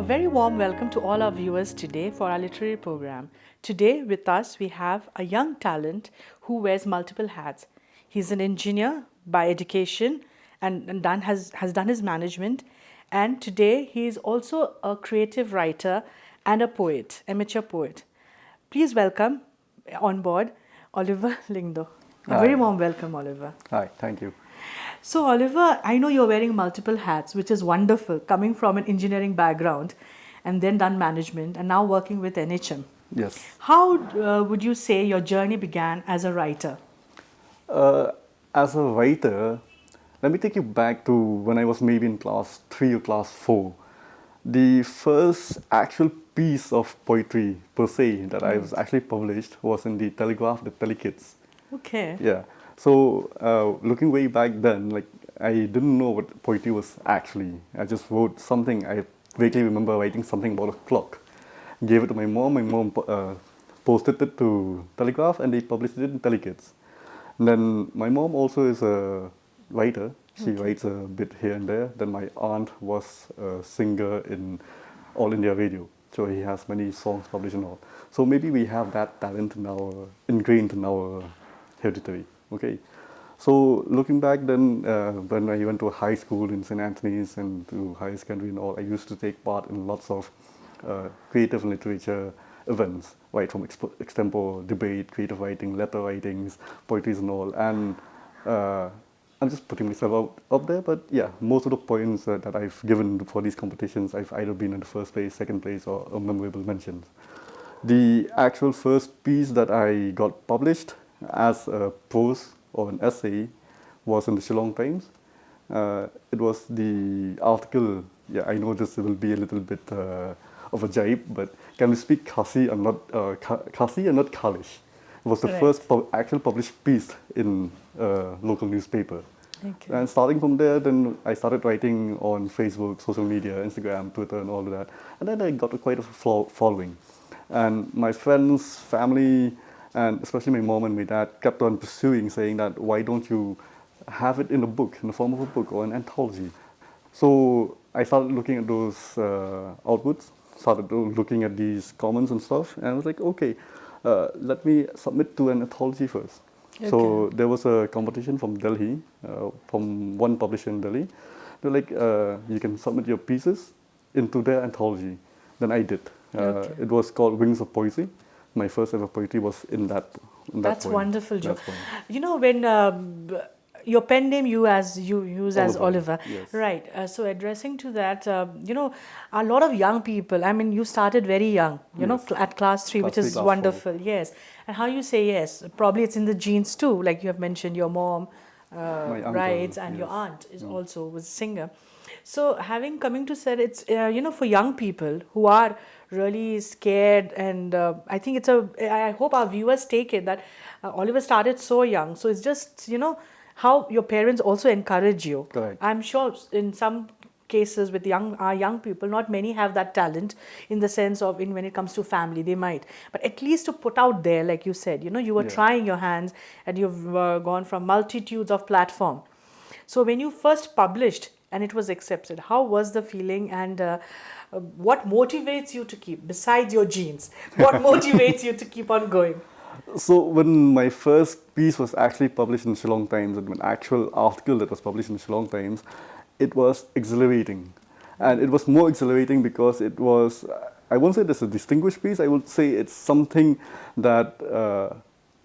A very warm welcome to all our viewers today for our literary program. Today with us we have a young talent who wears multiple hats. He's an engineer by education and has done his management, and today he is also a creative writer and a poet, amateur poet. Please welcome on board Oliver Lyngdoh. A very Hi. warm welcome, Oliver. Hi, thank you. So, Oliver, I know you're wearing multiple hats, which is wonderful, coming from an engineering background and then done management and now working with NHM. Yes. How would you say your journey began as a writer? Uh, as a writer, let me take you back to when I was maybe in class 3 or class 4. The first actual piece of poetry per se that I was actually published was in the Telegraph, the Telekids. Okay. Yeah. So looking way back then, like I didn't know what poetry was actually. I just wrote something. I vaguely remember writing something about a clock. Gave it to my mom. My mom posted it to Telegraph, and they published it in Telekids. And then my mom also is a writer. She writes a bit here and there. Then my aunt was a singer in All India Radio. So he has many songs published and all. So maybe we have that talent in our, ingrained in our hereditary. Okay. So looking back then, when I went to high school in St. Anthony's and to higher secondary and all, I used to take part in lots of creative literature events, right from extempore debate, creative writing, letter writings, poetry and all. And I'm just putting myself up there, but yeah, most of the points that I've given for these competitions, I've either been in the first place, second place, or a memorable mentions. The actual first piece that I got published as a prose or an essay was in the Shillong Times. It was the article, yeah, I know this will be a little bit of a jibe, but can we speak Khasi and not Khasi and not Khalish? It was the Correct. first actual published piece in a local newspaper. Okay. And starting from there, then I started writing on Facebook, social media, Instagram, Twitter, and all of that. And then I got quite a following. And my friends, family, and especially my mom and my dad kept on pursuing, saying that why don't you have it in a book, in the form of a book or an anthology. So I started looking at those outputs, started looking at these comments and stuff, and I was like, okay, let me submit to an anthology first. So there was a competition from Delhi, from one publisher in Delhi. They're like, you can submit your pieces into their anthology. Then I did. It was called Wings of Poesy. My first ever poetry was in that. That's poem. wonderful, Joe. That's poem. You know, when your pen name you use as Oliver, Oliver, yes. right? So addressing to that, you know, a lot of young people. I mean, you started very young, you know, Yes. at class 3, Class which 3, is class 4. wonderful. Yes, and how you say yes? Probably it's in the genes too. Like you have mentioned, your mom My uncle, writes, and your yes. aunt is also was a singer. So having coming to said, it's you know, for young people who are really scared, and I think it's a. I hope our viewers take it that Oliver started so young. So it's just, you know, how your parents also encourage you. Correct. I'm sure in some cases with young people, not many have that talent in the sense of in when it comes to family, they might, but at least to put out there, like you said, you know, you were Yeah. trying your hands, and you've gone from multitudes of platform. So when you first published and it was accepted, how was the feeling, and what motivates you to keep, besides your genes, what motivates you to keep on going? So when my first piece was actually published in Shillong Times, and an actual article that was published in Shillong Times, it was exhilarating. And it was more exhilarating because it was, I won't say this is a distinguished piece, I would say it's something that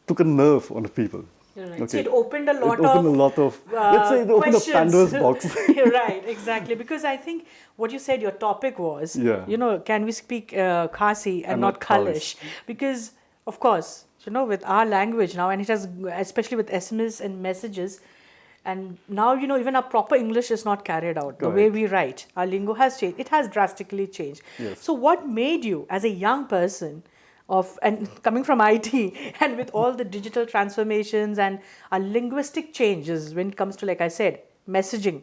took a nerve on the people. Right. So it opened a lot It opened of a lot of, let's say it opened a questions. Pandora's box. Right, exactly. Because I think what you said, your topic was, Yeah. you know, can we speak Khasi and And not not Khalish? Khalish. Because, of course, you know, with our language now, and it has, especially with SMS and messages, and now, you know, even our proper English is not carried out. The way Correct. we write, our lingo has changed. It has drastically changed. Yes. So what made you, as a young person, of and coming from IT and with all the digital transformations and linguistic changes when it comes to, like I said, messaging,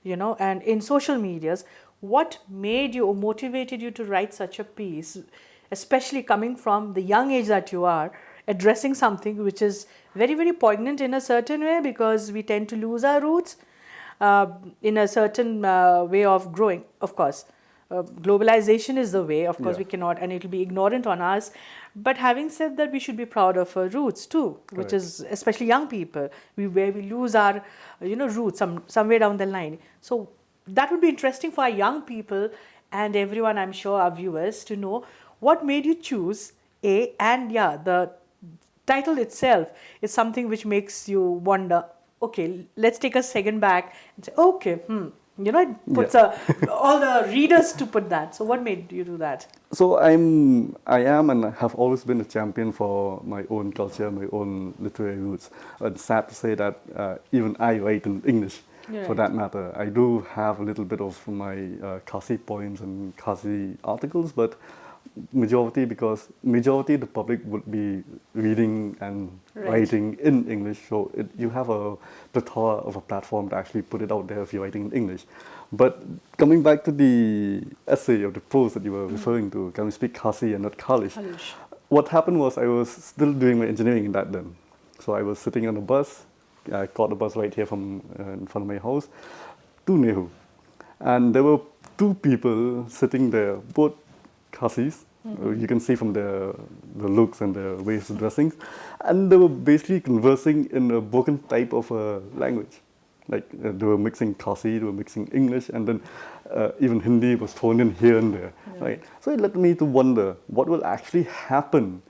you know, and in social medias, what made you or motivated you to write such a piece, especially coming from the young age that you are, addressing something which is very, very poignant in a certain way, because we tend to lose our roots in a certain way of growing, of course. globalization is the way. Of course, Yeah. we cannot, and it will be ignorant on us. But having said that, we should be proud of our roots too, which Correct. is especially young people, where we lose our, roots somewhere down the line. So that would be interesting for our young people and everyone, I'm sure, our viewers, to know what made you choose A, and yeah, the title itself is something which makes you wonder, okay, let's take a second back and say, okay, it puts Yeah. all the readers to put that. So what made you do that? So I am, and have always been a champion for my own culture, my own literary roots. It's sad to say that even I write in English, You're for right. that matter. I do have a little bit of my Kasi poems and Kasi articles, but majority the public would be reading and Right. writing in English, so you have a plethora of a platform to actually put it out there if you're writing in English. But coming back to the essay or the post that you were referring to, can we speak Khasi and not Khalish? Khalish. What happened was I was still doing my engineering in that then. So I was sitting on a bus. I caught the bus right here from in front of my house to Nehu. And there were two people sitting there, both Khasis. You can see from the looks and the ways of dressing. And they were basically conversing in a broken type of language. Like they were mixing Khasi, they were mixing English, and then even Hindi was thrown in here and there. Yeah. Right? So it led me to wonder what will actually happen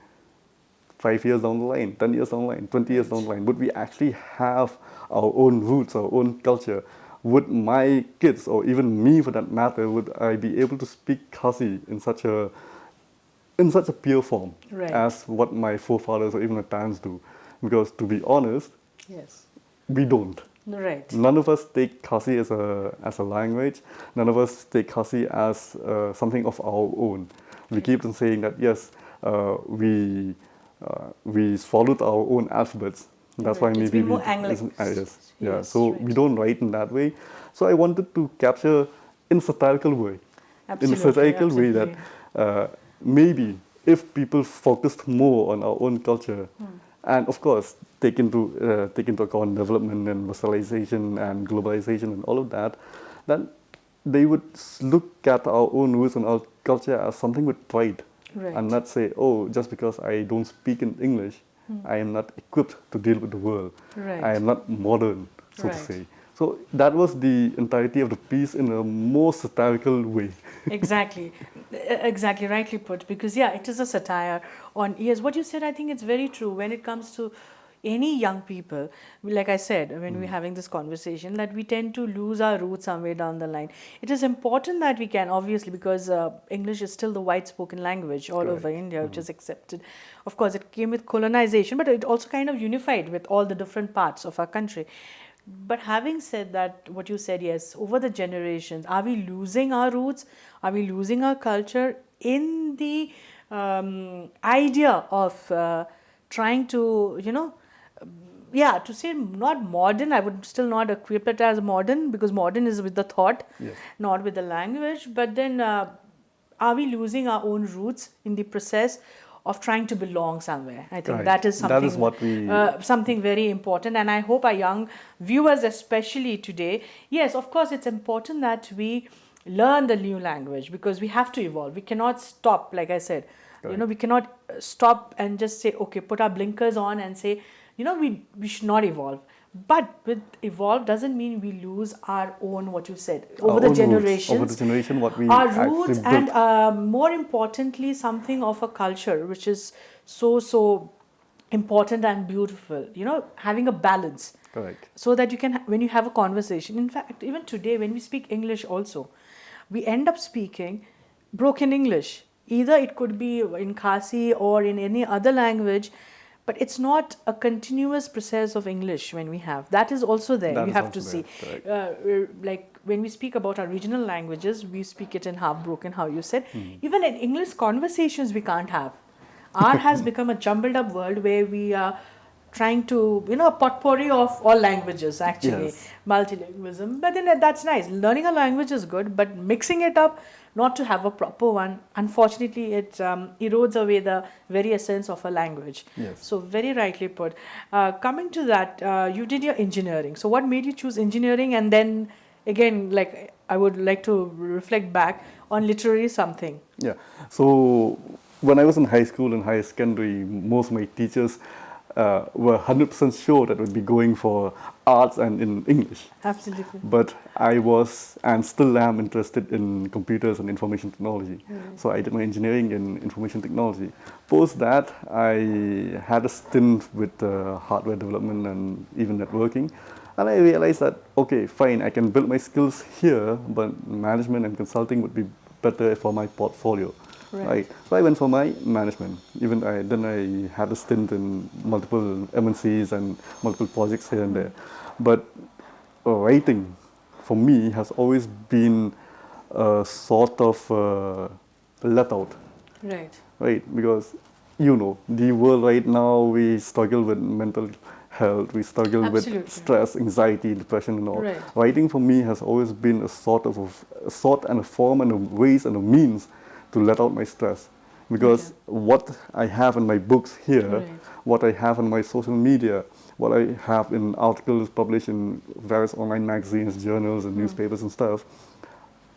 5 years down the line, 10 years down the line, 20 years down the line. Would we actually have our own roots, our own culture? Would my kids, or even me for that matter, would I be able to speak Khasi in such a pure form Right. as what my forefathers or even my parents do? Because to be honest, Yes. we don't. Right. None of us take Khasi as a language. None of us take Khasi as something of our own. We keep on saying that yes, we swallowed our own alphabets. That's why Right. It's maybe been more Anglic. yes, yeah. Yes, So right. we don't write in that way. So I wanted to capture in satirical way, Absolutely. in a satirical way that Absolutely. maybe if people focused more on our own culture, and of course take into account development and industrialization and globalization and all of that, then they would look at our own roots and our culture as something with pride, Right. and not say, oh, just because I don't speak in English, I am not equipped to deal with the world. Right. I am not modern, so Right. to say. So that was the entirety of the piece in a more satirical way. Exactly. Exactly, rightly put. Because yeah, it is a satire on, yes, what you said, I think it's very true when it comes to any young people. Like I said, when we're having this conversation, that we tend to lose our roots somewhere down the line. It is important that we can, obviously, because English is still the white spoken language all over Correct. India, which is accepted. Of course, it came with colonization, but it also kind of unified with all the different parts of our country. But having said that, what you said, yes, over the generations, are we losing our roots? Are we losing our culture in the idea of trying to, yeah, to say not modern, I would still not equip it as modern, because modern is with the thought, Yes. not with the language. But then, are we losing our own roots in the process of trying to belong somewhere? I think Right. that is That is something, what we something very important. And I hope our young viewers, especially today, yes, of course, it's important that we learn the new language, because we have to evolve. We cannot stop, like I said, Correct. we cannot stop and just say, okay, put our blinkers on and say, we should not evolve. But with evolve doesn't mean we lose our own, what you said, over our the own roots, generations. over the generation, what we Our actually roots, built. and more importantly, something of a culture which is so important and beautiful. Having a balance, Correct. so that you can, when you have a conversation. In fact, even today, when we speak English, also, we end up speaking broken English. Either it could be in Khasi or in any other language, but it's not a continuous process of English when we have. That is also there. That You is have to also see. there. Correct. Like when we speak about our regional languages, we speak it in half broken, how you said. Even in English conversations, we can't have. Our has become a jumbled up world where we are trying to, a potpourri of all languages, actually, Yes. multilingualism. But then that's nice. Learning a language is good, but mixing it up, not to have a proper one, unfortunately, it erodes away the very essence of a language. Yes. So, very rightly put. Coming to that, you did your engineering. So, what made you choose engineering? And then again, like I would like to reflect back on literary something. Yeah. So when I was in high school and higher secondary, most of my teachers were 100% sure that I would be going for arts and in English. Absolutely. But I was and still am interested in computers and information technology. So I did my engineering in information technology. Post that, I had a stint with hardware development and even networking. And I realized that, okay, fine, I can build my skills here, but management and consulting would be better for my portfolio. Right. So I went for my management. Then I had a stint in multiple MNCs and multiple projects here and there. But writing, for me, has always been a sort of let out, Right. right? Because the world right now, we struggle with mental health, we struggle with Absolutely. stress, anxiety, depression, and all. Right. Writing for me has always been a sort and a form and a ways and a means to let out my stress. Because what I have in my books here, Right. what I have in my social media, what I have in articles published in various online magazines, journals, and newspapers and stuff,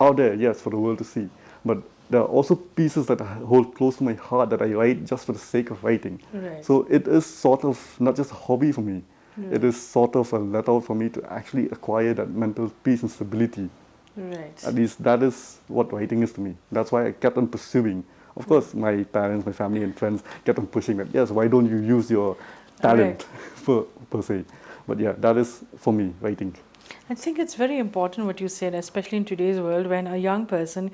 out there, yes, for the world to see. But there are also pieces that I hold close to my heart that I write just for the sake of writing. Right. So it is sort of not just a hobby for me. It is sort of a let out for me to actually acquire that mental peace and stability. Right. At least that is what writing is to me. That's why I kept on pursuing. Of course, my parents, my family, and friends kept on pushing that. Yes, why don't you use your talent per se? But yeah, that is for me writing. I think it's very important what you said, especially in today's world when a young person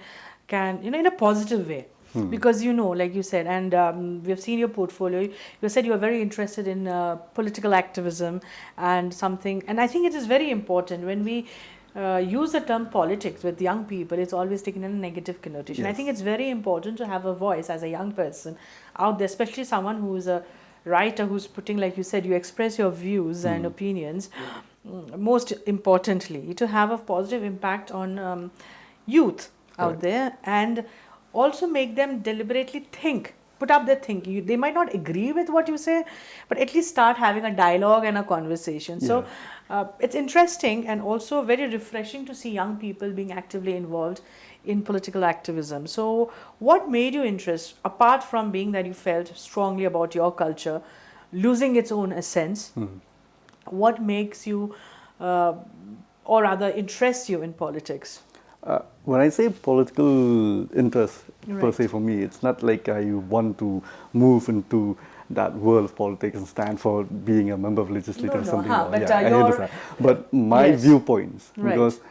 can, in a positive way. Because, like you said, and we have seen your portfolio, you said you are very interested in political activism and something. And I think it is very important when we use the term politics with young people, it's always taken in a negative connotation. I Yes. think it's very important to have a voice as a young person out there, especially someone who is a writer who's putting, like you said, you express your views and opinions. Most importantly, to have a positive impact on youth out Right. there and also make them deliberately think, put up their thinking. They might not agree with what you say, but at least start having a dialogue and a conversation. So it's interesting and also very refreshing to see young people being actively involved in political activism. So what made you interest, apart from being that you felt strongly about your culture losing its own essence, what makes you or rather interests you in politics? When I say political interest per se Right. for me, it's not like I want to move into that world of politics and stand for being a member of legislature No, or no, something. but I your understand. But my yes, viewpoints, right, because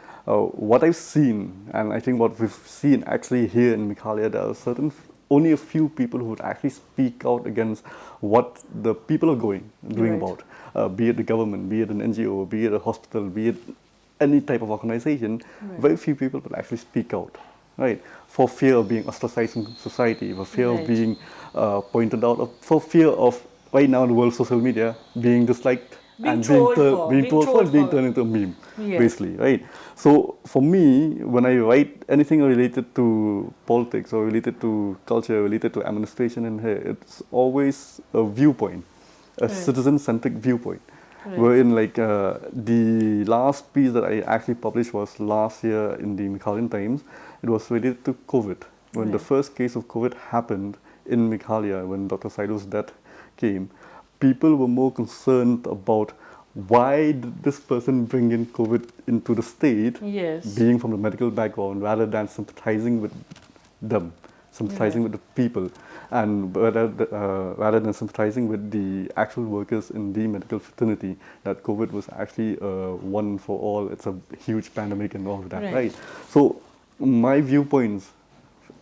what I've seen, and I think what we've seen actually here in Meghalaya, there are only a few people who would actually speak out against what the people are doing right, about, be it the government, be it an NGO, be it a hospital, be it any type of organization. right, Very few people will actually speak out, right? For fear of being ostracized in society, for fear of right. being pointed out, or for fear of right now in the world of social media being disliked Being and trolled for, being being told for trolled it, being for. turned into a meme, Yes, basically, right? So for me, when I write anything related to politics or related to culture, related to administration in here, it's always a viewpoint, a right, citizen-centric viewpoint. right, Wherein, like, the last piece that I actually published was last year in the Meghalayan Times. It was related to COVID. When the right, first case of COVID happened in Meghalaya, when Dr. Saido's death came, people were more concerned about why did this person bring in COVID into the state, yes, being from the medical background, rather than sympathizing with them, sympathizing right, with the people, and rather than sympathizing with the actual workers in the medical fraternity, that COVID was actually one for all. It's a huge pandemic and all of that, right. right? So my viewpoints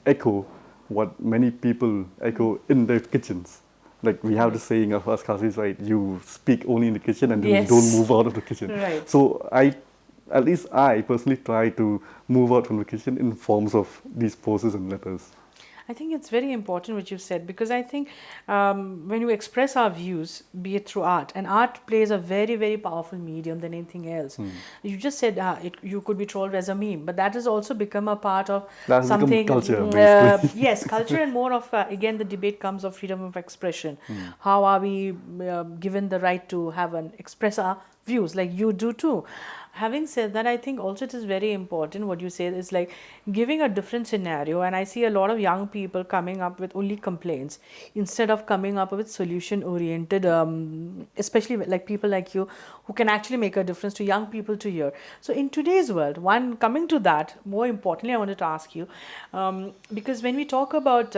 echo what many people echo in their kitchens. Like we have the Correct. saying of us Kazis, right? You speak only in the kitchen and then you don't Yes, move out of the kitchen. right. So at least I personally try to move out from the kitchen in forms of these poses and letters. I think it's very important what you said because I think when you express our views, be it through art, and art plays a very, very powerful medium than anything else. You just said you could be trolled as a meme, but that has also become a part of That has become something. culture, basically. Yes, culture and more of, again, the debate comes of freedom of expression. How are we given the right to have an express our views like you do too. Having said that, I think also it is very important what you say is like giving a different scenario, and I see a lot of young people coming up with only complaints instead of coming up with solution oriented, especially like people like you who can actually make a difference to young people to hear. So in today's world, one coming to that, more importantly I wanted to ask you, because when we talk about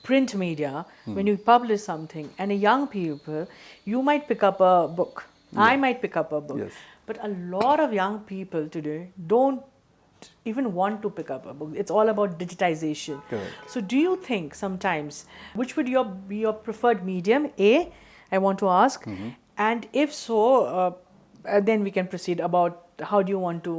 print media, when you publish something and a young people, you might pick up a book, I Yeah. might pick up a book, Yes. but a lot of young people today don't even want to pick up a book. It's all about digitization. Correct. So do you think sometimes which would be your preferred medium? I want to ask, and if so, then we can proceed about how do you want to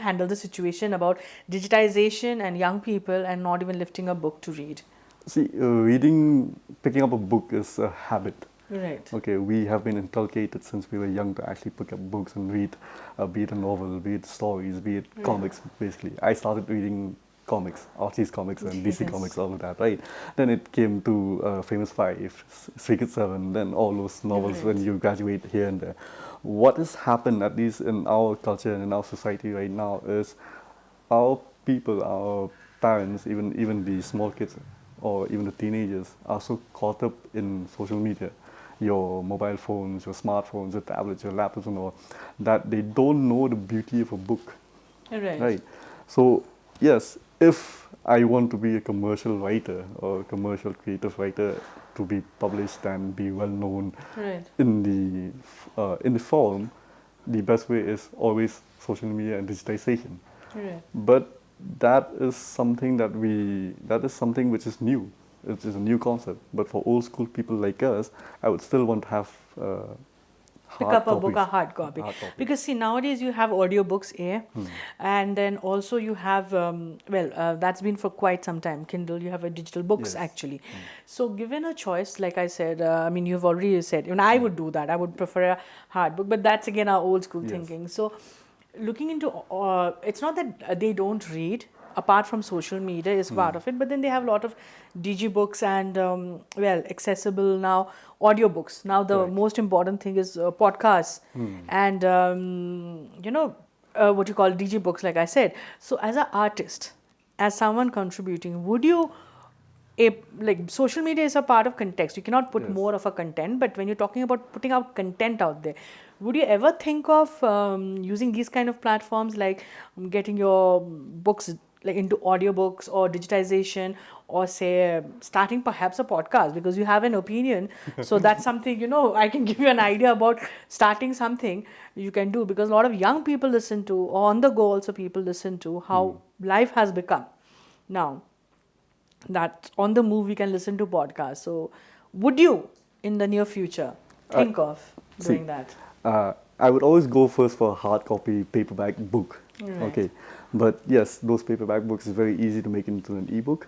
handle the situation about digitization and young people and not even lifting a book to read. See, picking up a book is a habit. Right. Okay, we have been inculcated since we were young to actually pick up books and read, be it a novel, be it stories, be it comics, basically. I started reading comics, Archie's comics and DC Yes. comics, all of that, right? Then it came to Famous Five, Secret Seven, then all those novels Right. when you graduate here and there. What has happened, at least in our culture and in our society right now, is our people, our parents, even the small kids or even the teenagers are so caught up in social media, your mobile phones, your smartphones, your tablets, your laptops and all, that they don't know the beauty of a book, Right. right? So yes, if I want to be a commercial writer or a commercial creative writer to be published and be well known Right. in the forum, the best way is always social media and digitization. Right. But that is something that is something which is new. It is a new concept. But for old school people like us, I would still want to have Pick hard up a book, copies. a hard copy. Hard copies. Because see, nowadays you have audiobooks, and then also you have, that's been for quite some time. Kindle, you have a digital books Yes. actually. So given a choice, like I said, I mean, you've already said, I would do that. I would prefer a hard book, but that's again our old school Yes. thinking. So looking into, it's not that they don't read. Apart from social media is part of it, but then they have a lot of digibooks and accessible now audiobooks. Now the Correct. most important thing is podcasts and what you call digibooks, like I said. So as an artist, as someone contributing, would you like social media is a part of context, you cannot put Yes. more of a content, but when you're talking about putting out content out there, would you ever think of using these kind of platforms like getting your books like into audiobooks or digitization, or say starting perhaps a podcast because you have an opinion? So that's something I can give you an idea about starting something you can do, because a lot of young people listen to, or on the go also people listen to how life has become now, that on the move we can listen to podcasts. So would you in the near future think of See, doing that? I would always go first for a hard copy paperback book. Right. Okay, but yes, those paperback books is very easy to make into an ebook,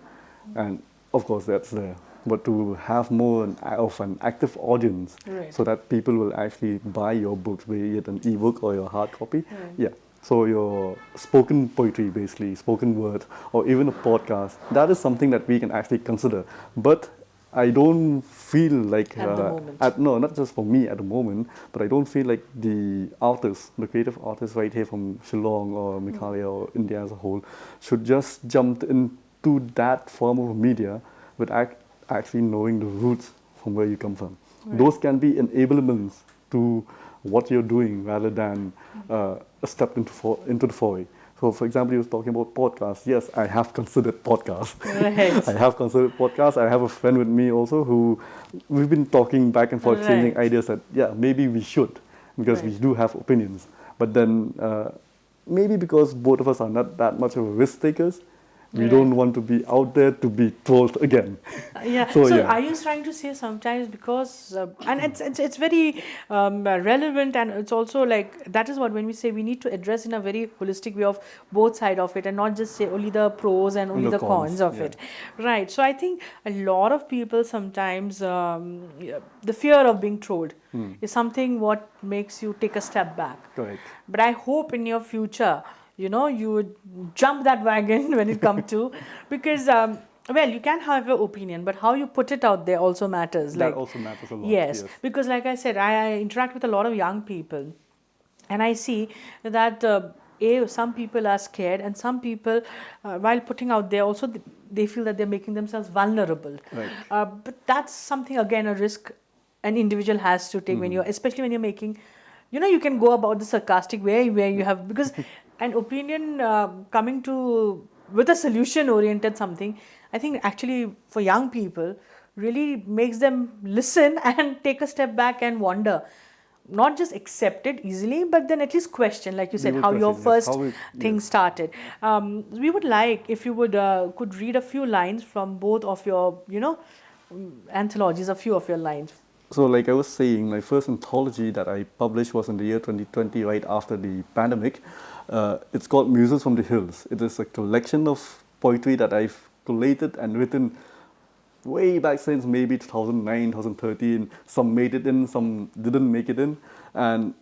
and of course that's there. But to have more of an active audience, Right. so that people will actually buy your books, be it an ebook or your hard copy. Right. Yeah. So your spoken poetry, basically spoken word, or even a podcast, that is something that we can actually consider. But I don't feel like At the moment. no, not just for me at the moment, but I don't feel like the artists, the creative artists right here from Shillong or Meghalaya or India as a whole, should just jump into that form of media without actually knowing the roots from where you come from. Right. Those can be enablements to what you're doing rather than a step into the foray. So, for example, you were talking about podcasts. Yes, I have considered podcasts. Right. I have considered podcasts. I have a friend with me also who we've been talking back and forth, exchanging Right. ideas that, yeah, maybe we should, because we Right. do have opinions. But then maybe because both of us are not that much of a risk takers, we Right. don't want to be out there to be trolled again. Yeah. So, So, yeah. are you trying to say sometimes because and it's very relevant, and it's also like that is what when we say we need to address in a very holistic way of both side of it and not just say only the pros and only the cons of yeah. it, right? So I think a lot of people sometimes the fear of being trolled is something what makes you take a step back. Correct. But I hope in your future, you would jump that wagon when it comes to, because you can have your opinion, but how you put it out there also matters. That also matters a lot. Yes, because like I said, I interact with a lot of young people. And I see that some people are scared, and some people, while putting out there, also they feel that they're making themselves vulnerable. Right. But that's something, again, a risk an individual has to take when you're, especially when you're making, you can go about the sarcastic way where you have, because an opinion coming to with a solution oriented something, I think actually for young people really makes them listen and take a step back and wonder, not just accept it easily, but then at least question, like you We said, would how your question, yes. first How it, thing yes. started. We would like if you would could read a few lines from both of your, anthologies, a few of your lines. So, like I was saying, my first anthology that I published was in the year 2020, right after the pandemic. It's called Muses from the Hills. It is a collection of poetry that I've collated and written way back since maybe 2009, 2013. Some made it in, some didn't make it in. And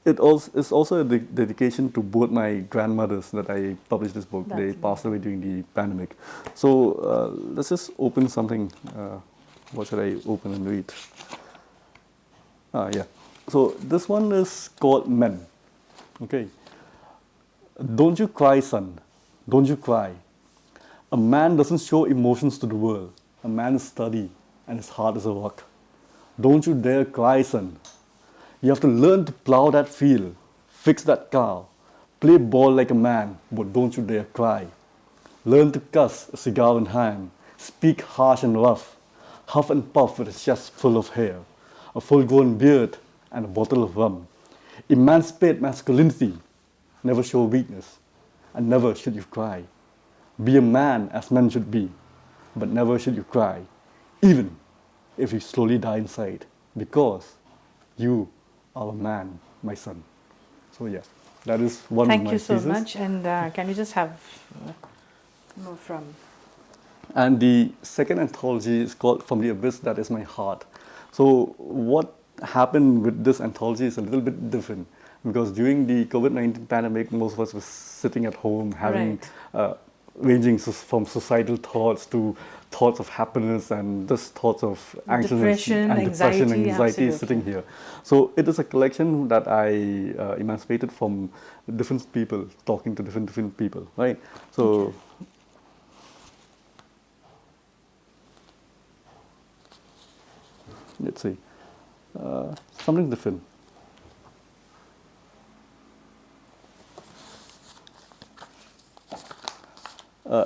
it also is also a dedication to both my grandmothers that I published this book. They That's passed away during the pandemic. So let's just open something. What should I open and read? Yeah. So this one is called Men. Okay. Don't you cry, son. Don't you cry. A man doesn't show emotions to the world. A man is sturdy and his heart is a rock. Don't you dare cry, son. You have to learn to plow that field, fix that car, play ball like a man, but don't you dare cry. Learn to cuss, a cigar in hand, speak harsh and rough, huff and puff with his chest full of hair, a full-grown beard, and a bottle of rum. Emancipate masculinity, never show weakness, and never should you cry. Be a man as men should be, but never should you cry, even if you slowly die inside, because you are a man, my son. So yeah, that is one of Thank my you so pieces. much. And can you just have more from? And the second anthology is called From the Abyss, That Is My Heart. So what happened with this anthology is a little bit different because during the COVID-19 pandemic, most of us were sitting at home having Right. ranging from societal thoughts to thoughts of happiness and just thoughts of anxiousness Depression, and depression, anxiety, anxiety absolutely. sitting here. So it is a collection that I emancipated from different people, talking to different people, right? So let's see, something different.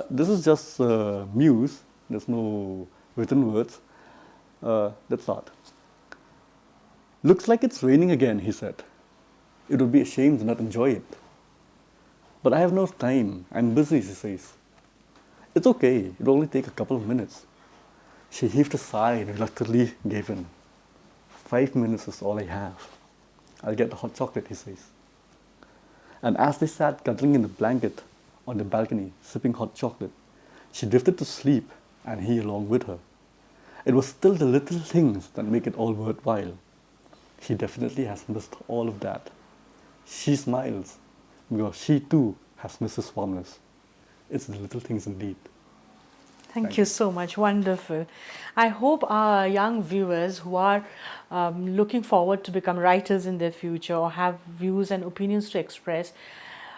This is just muse. There's no written words. Let's start. Looks like it's raining again, he said. It would be a shame to not enjoy it. But I have no time. I'm busy, she says. It's okay. It'll only take a couple of minutes. She heaved a sigh and reluctantly gave in. 5 minutes is all I have. I'll get the hot chocolate, he says. And as they sat cuddling in the blanket on the balcony, sipping hot chocolate, she drifted to sleep and he along with her. It was still the little things that make it all worthwhile. He definitely has missed all of that. She smiles because she too has missed his warmness. It's the little things indeed. Thank you so much. Wonderful. I hope our young viewers who are looking forward to become writers in their future or have views and opinions to express,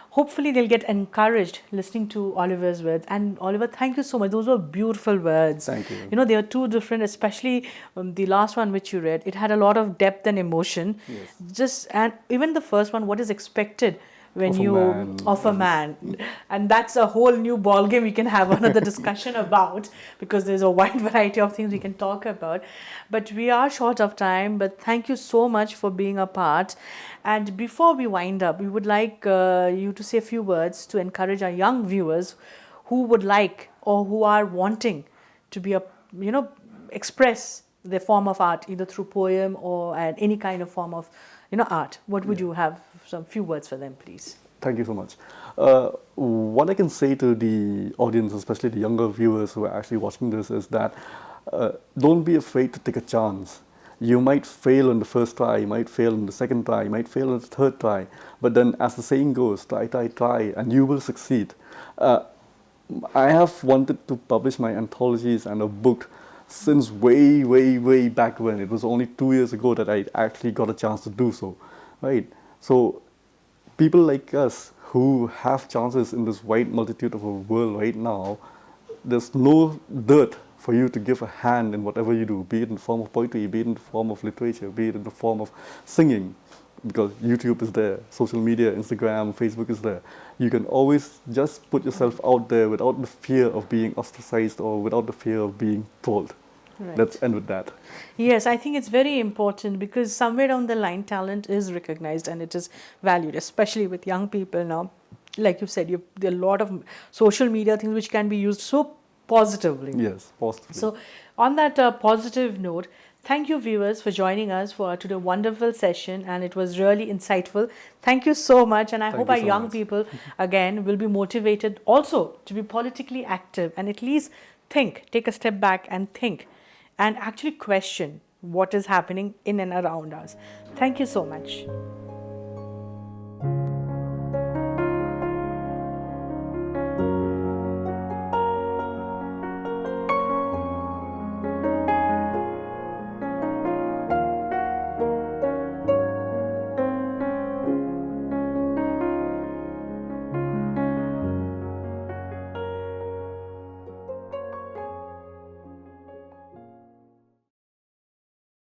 hopefully they'll get encouraged listening to Oliver's words. And Oliver, thank you so much. Those were beautiful words. Thank you. They are two different, especially the last one which you read. It had a lot of depth and emotion. Yes. Just and even the first one, what is expected when Of a you man. of a man, and that's a whole new ball game we can have another discussion about, because there's a wide variety of things we can talk about, but we are short of time. But thank you so much for being a part, and before we wind up, we would like you to say a few words to encourage our young viewers who would like or who are wanting to be a express their form of art either through poem or any kind of form of art. What would you have some few words for them, please? Thank you so much. What I can say to the audience, especially the younger viewers who are actually watching this, is that don't be afraid to take a chance. You might fail on the first try, you might fail on the second try, you might fail on the third try, but then as the saying goes, try, try, try, and you will succeed. I have wanted to publish my anthologies and a book since way, way, way back when. It was only 2 years ago that I actually got a chance to do so, right? So people like us who have chances in this wide multitude of a world right now, there's no dirt for you to give a hand in whatever you do, be it in the form of poetry, be it in the form of literature, be it in the form of singing, because YouTube is there, social media, Instagram, Facebook is there. You can always just put yourself out there without the fear of being ostracized or without the fear of being told. Right. Let's end with that. Yes, I think it's very important because somewhere down the line, talent is recognized and it is valued, especially with young people now. Like you said, there are a lot of social media things which can be used so positively. Yes, positively. So, on that positive note, thank you, viewers, for joining us for today wonderful session, and it was really insightful. Thank you so much, and I Thank hope you our so young much. people again will be motivated also to be politically active and at least think, take a step back and think, and actually question what is happening in and around us. Thank you so much.